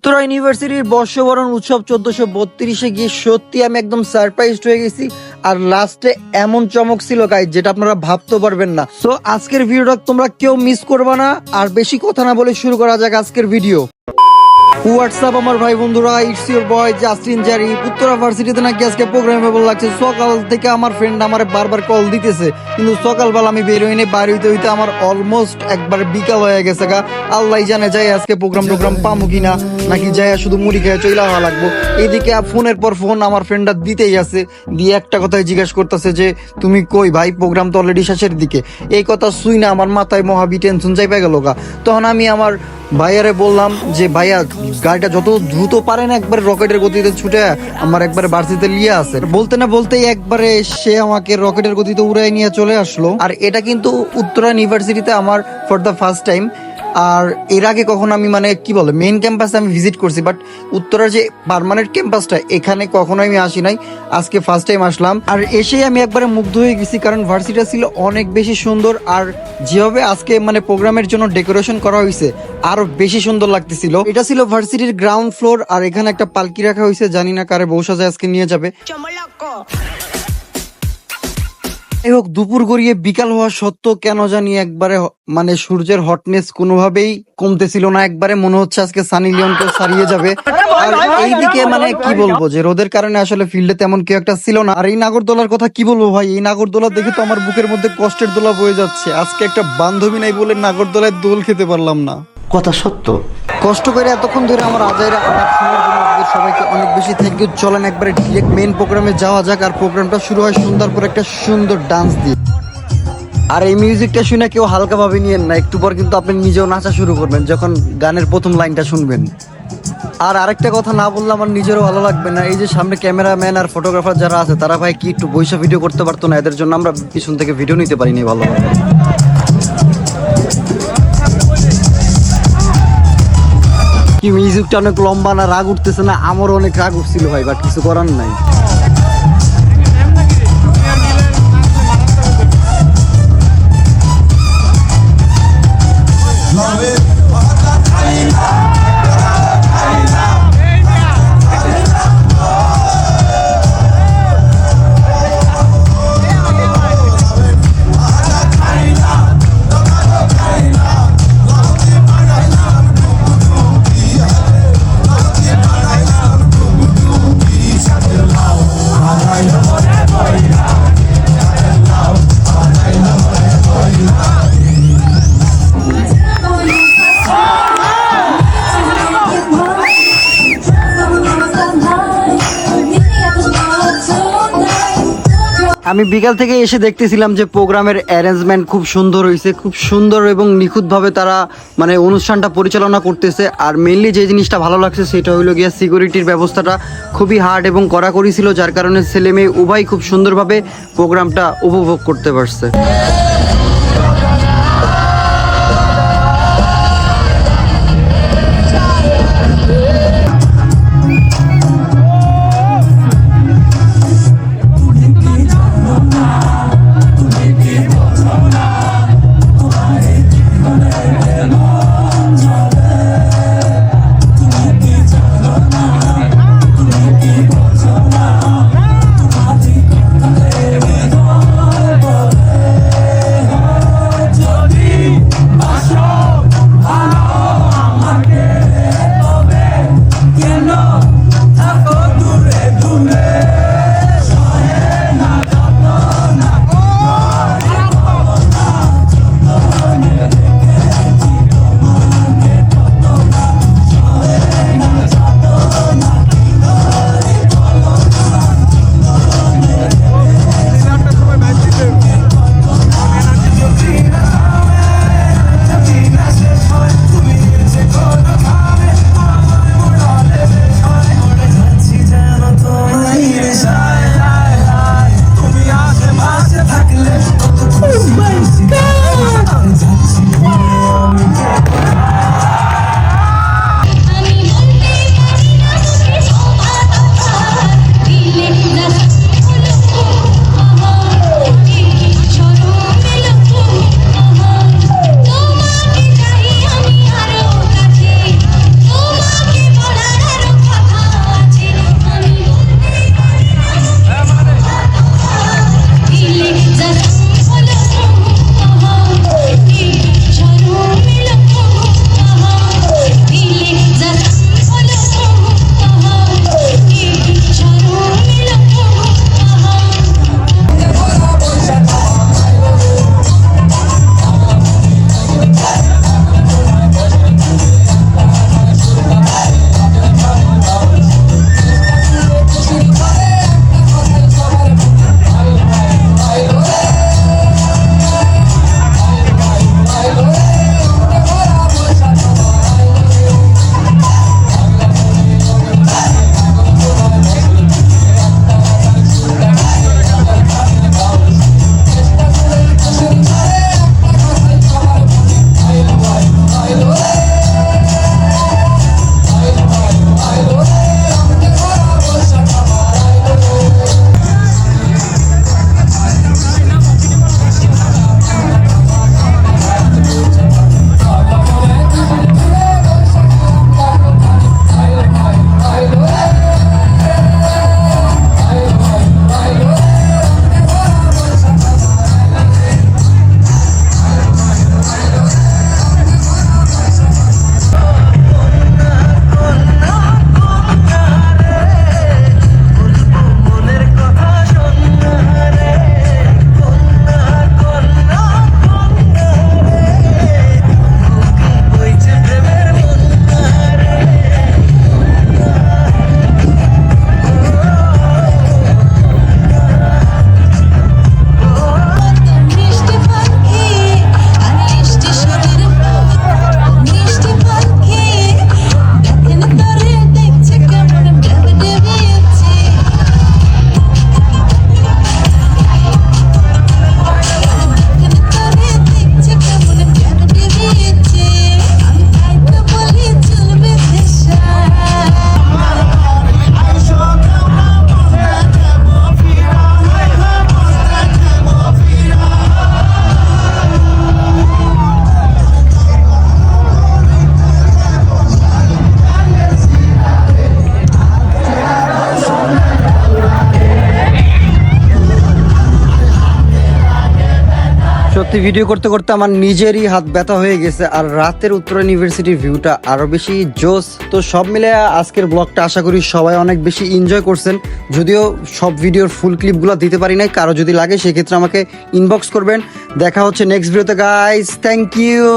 উত্তরা ইউনিভার্সিটির বর্ষবরণ উৎসব 1432-এ গিয়ে সত্যি আমি একদম সারপ্রাইজড হয়ে গেছি। আর লাস্টে এমন চমক ছিল গাইজ, যেটা আপনারা ভাবতে পারবেন না। সো আজকের ভিডিওটা তোমরা কেউ মিস করবে না। আর বেশি কথা না বলে শুরু করা যাক আজকের ভিডিও। হোয়াটসঅ্যাপ আমার ভাই বন্ধুরা, ইটস ইউর বয় জাস্টিন জারি। উত্তরা ভার্সিটিতে নাকি আজকে প্রোগ্রামেবল লাগছে। সকাল থেকে আমার ফ্রেন্ড আমার বারবার কল দিতেছে, কিন্তু সকালবেলা আমি বের হইনি। বাইর হইতে হইতে আমার অলমোস্ট একবার বিকাল হয়ে গেছে গা। আল্লাহ জানে যাই আজকে প্রোগ্রাম পামু কিনা, নাকি যাই শুধু মুড়ি খেয়ে চলে হওয়া লাগবো। এইদিকে ফোনের পর ফোন আমার ফ্রেন্ডটা দিতেই আছে, দিয়ে একটা কথাই জিজ্ঞাসা করতেছে যে তুমি কই ভাই, প্রোগ্রাম তো অলরেডি শেষের দিকে। এই কথা শুই না আমার মাথায় মহাবি টেনশন যাইবে গেল গা। তখন আমি আমার ভাইয়ারে বললাম যে ভাইয়া, গাড়িটা যত দ্রুত পারেন একবার রকেটের গতিতে ছুটে আমার একবারে ভার্সিটিতে লিয়ে আসে। বলতে না বলতেই একবারে সে আমাকে রকেটের গতিতে উড়াই নিয়ে চলে আসলো। আর এটা কিন্তু উত্তরা ইউনিভার্সিটিতে আমার ফর দ্য ফার্স্ট টাইম। আর এর আগে কখনো আমি কি বলে মেইন ক্যাম্পাসে আমি ভিজিট করছি, বাট উত্তরার যে পার্মানেন্ট ক্যাম্পাসটা এখানে কখনো আমি আসি নাই। আজকে ফার্স্ট টাইম আসলাম। আর এসেই আমি একবারে মুগ্ধ হয়ে গেছি, কারণ ভার্সিটিটা ছিল অনেক বেশি সুন্দর। আর যেভাবে আজকে প্রোগ্রামের জন্য ডেকোরেশন করা হয়েছে আরো বেশি সুন্দর লাগতেছিল। এটা ছিল ভার্সিটির গ্রাউন্ড ফ্লোর, আর এখানে একটা পালকি রাখা হয়েছে, জানি না কারে বউ সাজায় আজকে নিয়ে যাবে। যাই হোক, দুপুর গড়িয়ে বিকাল হওয়া সত্ত্বেও কেন জানি একবারে সূর্যের হটনেস কোনোভাবেই কমতেছিল না। একবারে মনে হচ্ছে আজকে সানি লিওনকে ছাড়িয়ে যাবে। আর এইদিকে কি বলবো, যে রোদের কারণে আসলে ফিল্ডে তেমন কেউ একটা ছিল না। আর এই নাগরদোলার কথা কি বলবো ভাই, এই নাগরদোলা দেখে তো আমার বুকের মধ্যে কষ্টের দোলা বয়ে যাচ্ছে। আজকে একটা বান্ধবী নাই বলে নাগরদোলায় দোল খেতে পারলাম না। কথা সত্য। কষ্ট করে এতক্ষণ ধরে আমার আজাইরা আমার শোনার জন্য আপনাদের সবাইকে অনেক বেশি থ্যাংক ইউ। চলেন একবারে ডিরেক্ট মেইন প্রোগ্রামে যাওয়া যাক। আর প্রোগ্রামটা শুরু হয় সন্ধ্যার পর একটা সুন্দর ডান্স দিয়ে। আর এই মিউজিকটা শুনে কেউ হালকা ভাবে নিয়েন না, একটু পর কিন্তু আপনি নিজেও নাচা শুরু করবেন যখন গানের প্রথম লাইনটা শুনবেন। আর আরেকটা কথা না বললে আমার নিজেরও ভালো লাগবে না, এই যে সামনে ক্যামেরাম্যান আর ফটোগ্রাফার যারা আছে তারা ভাই কি একটু বৈশা ভিডিও করতে পারতো না? এদের জন্য আমরা পিছন থেকে ভিডিও নিতে পারিনি ভালোভাবে। কি মিউজিকটা অনেক লম্বা না, রাগ উঠতেছে না? আমারও অনেক রাগ উঠছিল ভাই, বাট কিছু করার নাই। আমি বিকাল থেকে এসে দেখতেছিলাম যে প্রোগ্রামের অ্যারেঞ্জমেন্ট খুব সুন্দর হয়েছে, খুব সুন্দর এবং নিখুঁতভাবে তারা অনুষ্ঠানটা পরিচালনা করতেছে। আর মেইনলি যে জিনিসটা ভালো লাগছে সেটা হলো গিয়া সিকিউরিটির ব্যবস্থাটা খুবই হার্ড এবং কড়াকড়ি ছিল, যার কারণে ছেলে মেয়ে উভয় খুব সুন্দরভাবে প্রোগ্রামটা উপভোগ করতে পারছে। সত্যি ভিডিও করতে করতে আমার নিজেরই হাত ব্যথা হয়ে গেছে, আর রাতের উত্তরা ইউনিভার্সিটির ভিউটা আরো বেশি জোস। তো সব মিলে আজকের ব্লগটা আশা করি সবাই অনেক বেশি এনজয় করছেন। যদিও সব ভিডিওর ফুল ক্লিপগুলো দিতে পারি নাই, কারো যদি লাগে সেক্ষেত্রে আমাকে ইনবক্স করবেন। দেখা হচ্ছে নেক্সট ভিডিওতে গাইস, থ্যাংক ইউ।